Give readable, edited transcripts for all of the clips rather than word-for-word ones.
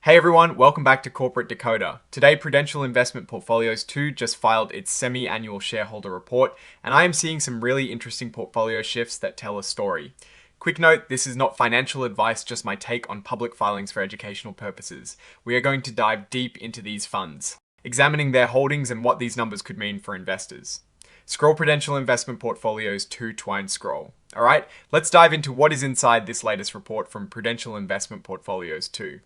Hey everyone, welcome back to Corporate Decoder. Today, Prudential Investment Portfolios 2 just filed its semi-annual shareholder report, and I am seeing some really interesting portfolio shifts that tell a story. Quick note, this is not financial advice, just my take on public filings for educational purposes. We are going to dive deep into these funds, examining their holdings and what these numbers could mean for investors. Scroll Prudential Investment Portfolios 2 Twine Scroll. Alright, let's dive into what is inside this latest report from Prudential Investment Portfolios 2.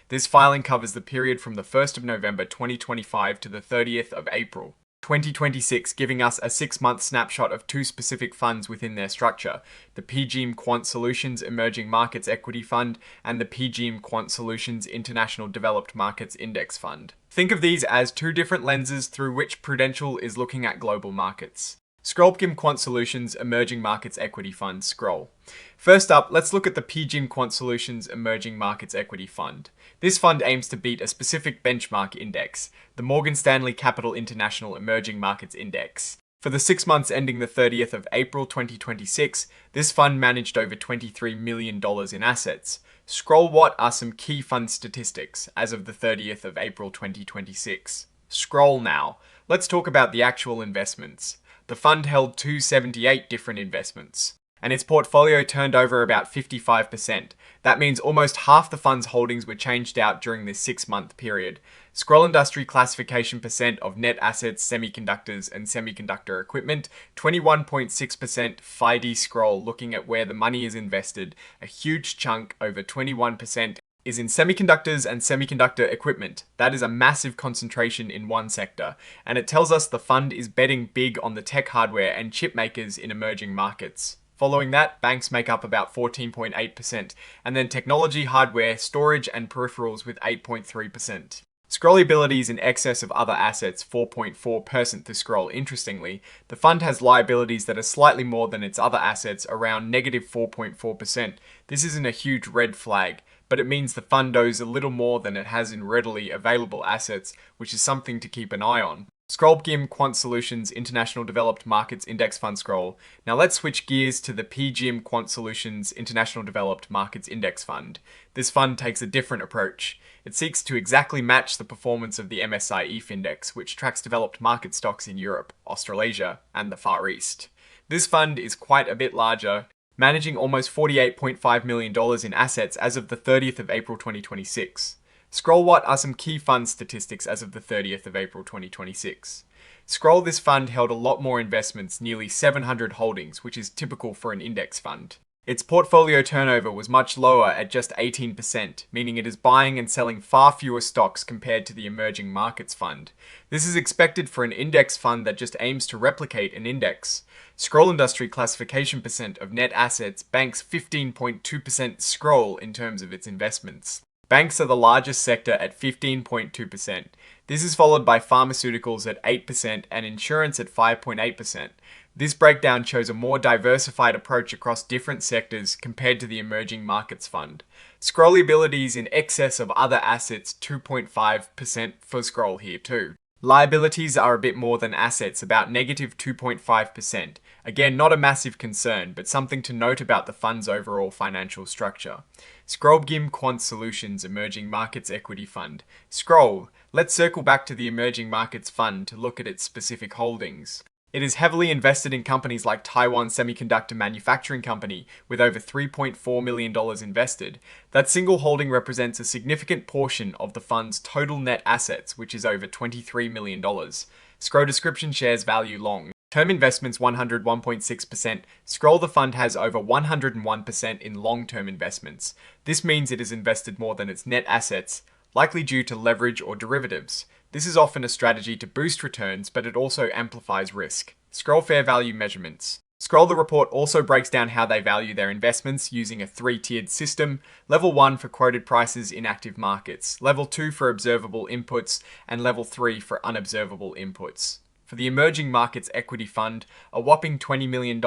This filing covers the period from the 1st of November 2025 to the 30th of April 2026, giving us a 6-month snapshot of two specific funds within their structure, the PGIM Quant Solutions Emerging Markets Equity Fund and the PGIM Quant Solutions International Developed Markets Index Fund. Think of these as two different lenses through which Prudential is looking at global markets. Scroll PGIM Quant Solutions Emerging Markets Equity Fund, Scroll. First up, let's look at the PGIM Quant Solutions Emerging Markets Equity Fund. This fund aims to beat a specific benchmark index, the Morgan Stanley Capital International Emerging Markets Index. For the 6 months ending the 30th of April 2026, this fund managed over $23 million in assets. Scroll what are some key fund statistics as of the 30th of April 2026. Scroll now. Let's talk about the actual investments. The fund held 278 different investments, and its portfolio turned over about 55%. That means almost half the fund's holdings were changed out during this 6-month period. Scroll industry classification percent of net assets, semiconductors and semiconductor equipment, 21.6% FIDE Scroll, looking at where the money is invested. A huge chunk, over 21%, is in semiconductors and semiconductor equipment. That is a massive concentration in one sector, and it tells us the fund is betting big on the tech hardware and chip makers in emerging markets. Following that, banks make up about 14.8%, and then technology, hardware, storage and peripherals with 8.3%. Scrollability is in excess of other assets, 4.4% to Scroll. Interestingly, the fund has liabilities that are slightly more than its other assets, around negative 4.4%. This isn't a huge red flag, but it means the fund owes a little more than it has in readily available assets, which is something to keep an eye on. Scroll PGIM Quant Solutions International Developed Markets Index Fund, Scroll. Now let's switch gears to the PGIM Quant Solutions International Developed Markets Index Fund. This fund takes a different approach. It seeks to exactly match the performance of the MSCI EAFE index, which tracks developed market stocks in Europe, Australasia, and the Far East. This fund is quite a bit larger, managing almost $48.5 million in assets as of the 30th of April 2026. Scroll what are some key fund statistics as of the 30th of April 2026. Scroll this fund held a lot more investments, nearly 700 holdings, which is typical for an index fund. Its portfolio turnover was much lower at just 18%, meaning it is buying and selling far fewer stocks compared to the Emerging Markets Fund. This is expected for an index fund that just aims to replicate an index. Scroll industry classification percent of net assets banks 15.2% Scroll in terms of its investments. Banks are the largest sector at 15.2%. This is followed by pharmaceuticals at 8% and insurance at 5.8%. This breakdown shows a more diversified approach across different sectors compared to the Emerging Markets Fund. Scrollability is in excess of other assets, 2.5% for Scroll here too. Liabilities are a bit more than assets, about negative 2.5%. Again, not a massive concern, but something to note about the fund's overall financial structure. Scroll PGIM Quant Solutions Emerging Markets Equity Fund. Scroll. Let's circle back to the Emerging Markets Fund to look at its specific holdings. It is heavily invested in companies like Taiwan Semiconductor Manufacturing Company, with over $3.4 million invested. That single holding represents a significant portion of the fund's total net assets, which is over $23 million. Scroll description shares value long. Term investments 101.6%. Scroll the fund has over 101% in long-term investments. This means it is invested more than its net assets, likely due to leverage or derivatives. This is often a strategy to boost returns, but it also amplifies risk. Scroll fair value measurements. Scroll the report also breaks down how they value their investments using a 3-tiered system. Level 1 for quoted prices in active markets, Level 2 for observable inputs, and Level 3 for unobservable inputs. For the Emerging Markets Equity Fund, a whopping $20 million,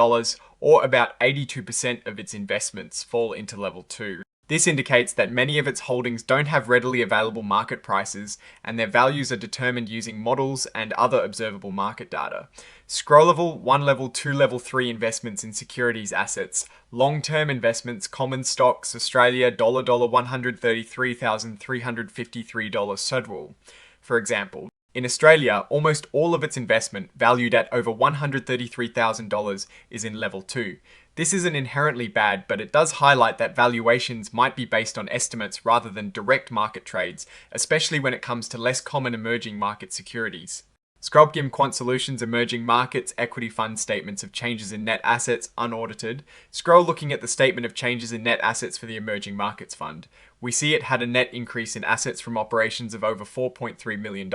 or about 82% of its investments, fall into Level 2. This indicates that many of its holdings don't have readily available market prices, and their values are determined using models and other observable market data. Scroll level, 1 level, 2 level, 3 investments in securities assets. Long-term investments, common stocks, Australia, $133,353 Sudwell. For example, in Australia, almost all of its investment, valued at over $133,000, is in level 2. This isn't inherently bad, but it does highlight that valuations might be based on estimates rather than direct market trades, especially when it comes to less common emerging market securities. Scrolgim Quant Solutions Emerging Markets Equity Fund Statements of Changes in Net Assets Unaudited. Scroll looking at the statement of changes in net assets for the Emerging Markets Fund. We see it had a net increase in assets from operations of over $4.3 million.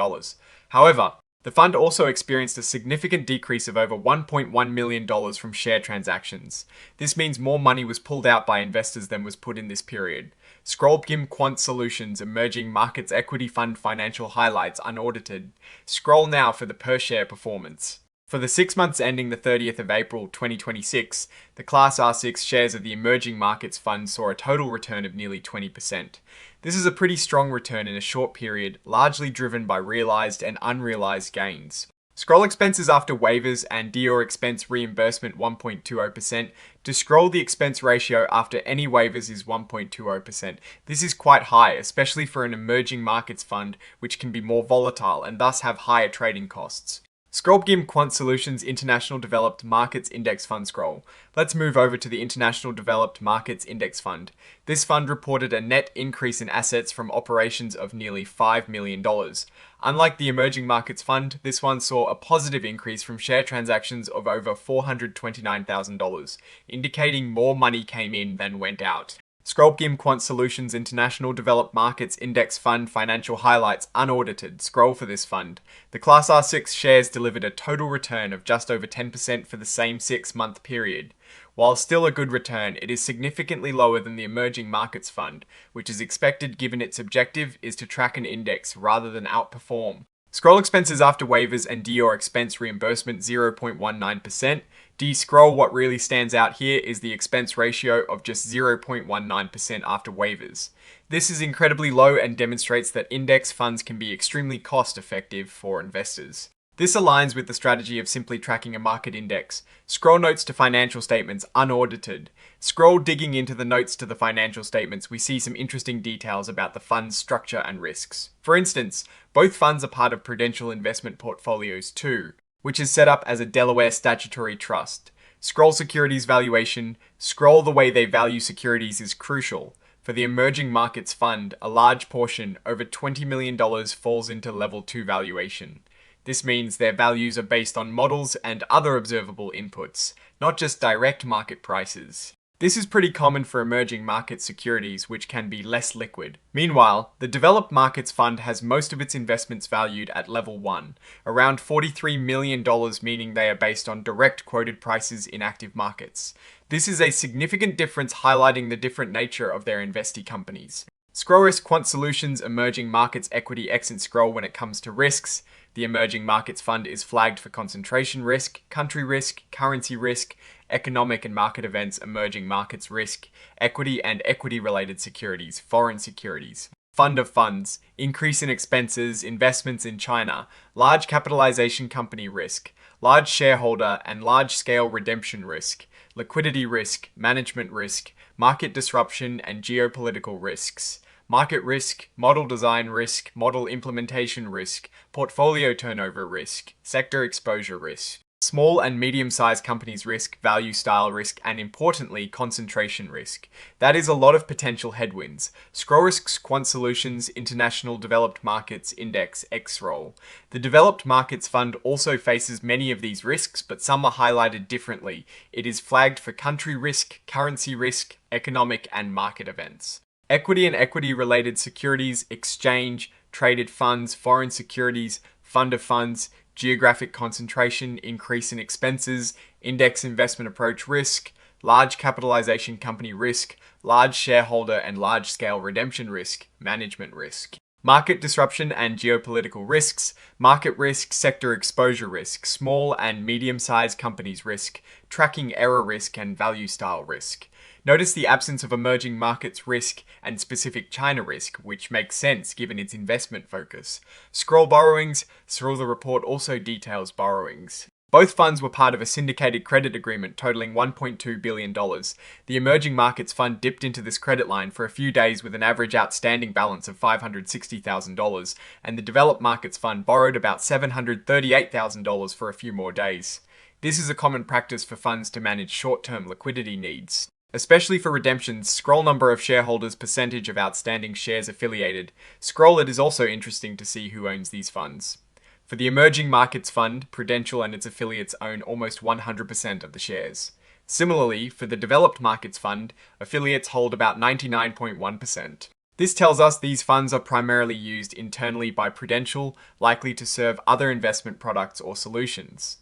However, the fund also experienced a significant decrease of over $1.1 million from share transactions. This means more money was pulled out by investors than was put in this period. Scrolgim Quant Solutions Emerging Markets Equity Fund Financial Highlights Unaudited. Scroll now for the per share performance. For the 6 months ending the 30th of April 2026, the Class R6 shares of the Emerging Markets Fund saw a total return of nearly 20%. This is a pretty strong return in a short period, largely driven by realized and unrealized gains. Scroll expenses after waivers and DOR expense reimbursement 1.20%. To scroll, the expense ratio after any waivers is 1.20%. This is quite high, especially for an emerging markets fund, which can be more volatile and thus have higher trading costs. Scrolgim Quant Solutions International Developed Markets Index Fund Scroll. Let's move over to the International Developed Markets Index Fund. This fund reported a net increase in assets from operations of nearly $5 million. Unlike the Emerging Markets Fund, this one saw a positive increase from share transactions of over $429,000, indicating more money came in than went out. Scrolgim Quant Solutions International Developed Markets Index Fund Financial Highlights Unaudited. Scroll for this fund. The Class R6 shares delivered a total return of just over 10% for the same 6-month period. While still a good return, it is significantly lower than the Emerging Markets Fund, which is expected given its objective is to track an index rather than outperform. Scroll expenses after waivers and DOR expense reimbursement 0.19%. Scroll, what really stands out here is the expense ratio of just 0.19% after waivers. This is incredibly low and demonstrates that index funds can be extremely cost effective for investors. This aligns with the strategy of simply tracking a market index. Scroll notes to financial statements unaudited. Scroll digging into the notes to the financial statements, we see some interesting details about the fund's structure and risks. For instance, both funds are part of Prudential Investment Portfolios too, which is set up as a Delaware statutory trust. Scroll securities valuation. Scroll the way they value securities is crucial. For the Emerging Markets Fund, a large portion, over $20 million, falls into level 2 valuation. This means their values are based on models and other observable inputs, not just direct market prices. This is pretty common for emerging market securities, which can be less liquid. Meanwhile, the Developed Markets Fund has most of its investments valued at level 1, around $43 million, meaning they are based on direct quoted prices in active markets. This is a significant difference, highlighting the different nature of their investee companies. Scroll Risk Quant Solutions Emerging Markets Equity Exit Scroll when it comes to risks. The Emerging Markets Fund is flagged for concentration risk, country risk, currency risk, economic and market events, emerging markets risk, equity and equity-related securities, foreign securities. Fund of funds, increase in expenses, investments in China, large capitalization company risk, large shareholder and large-scale redemption risk, liquidity risk, management risk, market disruption and geopolitical risks. Market risk, model design risk, model implementation risk, portfolio turnover risk, sector exposure risk, small and medium-sized companies risk, value style risk, and importantly, concentration risk. That is a lot of potential headwinds. Scroll Risk's Quant Solutions International Developed Markets Index X-Roll. The Developed Markets Fund also faces many of these risks, but some are highlighted differently. It is flagged for country risk, currency risk, economic and market events. Equity and equity-related securities, exchange, traded funds, foreign securities, fund of funds, geographic concentration, increase in expenses, index investment approach risk, large capitalization company risk, large shareholder and large-scale redemption risk, management risk. Market disruption and geopolitical risks, market risk, sector exposure risk, small and medium-sized companies risk, tracking error risk, and value style risk. Notice the absence of emerging markets risk and specific China risk, which makes sense given its investment focus. Scroll borrowings. The report also details borrowings. Both funds were part of a syndicated credit agreement totaling $1.2 billion. The Emerging Markets Fund dipped into this credit line for a few days with an average outstanding balance of $560,000, and the Developed Markets Fund borrowed about $738,000 for a few more days. This is a common practice for funds to manage short-term liquidity needs. Especially for redemptions, scroll number of shareholders, percentage of outstanding shares affiliated. Scroll it is also interesting to see who owns these funds. For the Emerging Markets Fund, Prudential and its affiliates own almost 100% of the shares. Similarly, for the Developed Markets Fund, affiliates hold about 99.1%. This tells us these funds are primarily used internally by Prudential, likely to serve other investment products or solutions.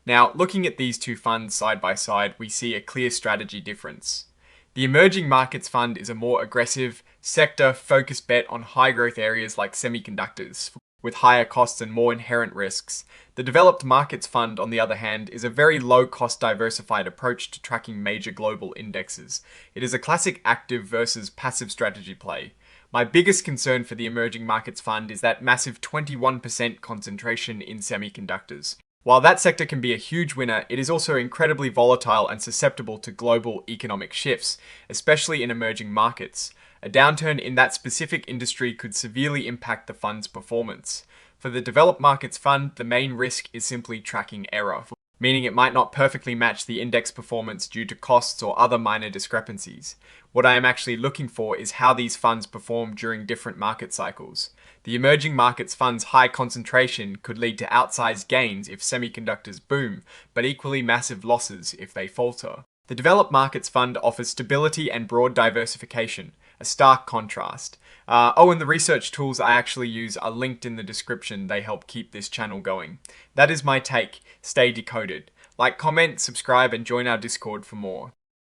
Now, looking at these two funds side by side, we see a clear strategy difference. The Emerging Markets Fund is a more aggressive, sector-focused bet on high-growth areas like semiconductors, with higher costs and more inherent risks. The Developed Markets Fund, on the other hand, is a very low-cost diversified approach to tracking major global indexes. It is a classic active versus passive strategy play. My biggest concern for the Emerging Markets Fund is that massive 21% concentration in semiconductors. While that sector can be a huge winner, it is also incredibly volatile and susceptible to global economic shifts, especially in emerging markets. A downturn in that specific industry could severely impact the fund's performance. For the Developed Markets Fund, the main risk is simply tracking error, meaning it might not perfectly match the index performance due to costs or other minor discrepancies. What I am actually looking for is how these funds perform during different market cycles. The Emerging Markets Fund's high concentration could lead to outsized gains if semiconductors boom, but equally massive losses if they falter. The Developed Markets Fund offers stability and broad diversification, a stark contrast. And the research tools I actually use are linked in the description. They help keep this channel going. That is my take. Stay decoded. Like, comment, subscribe, and join our Discord for more.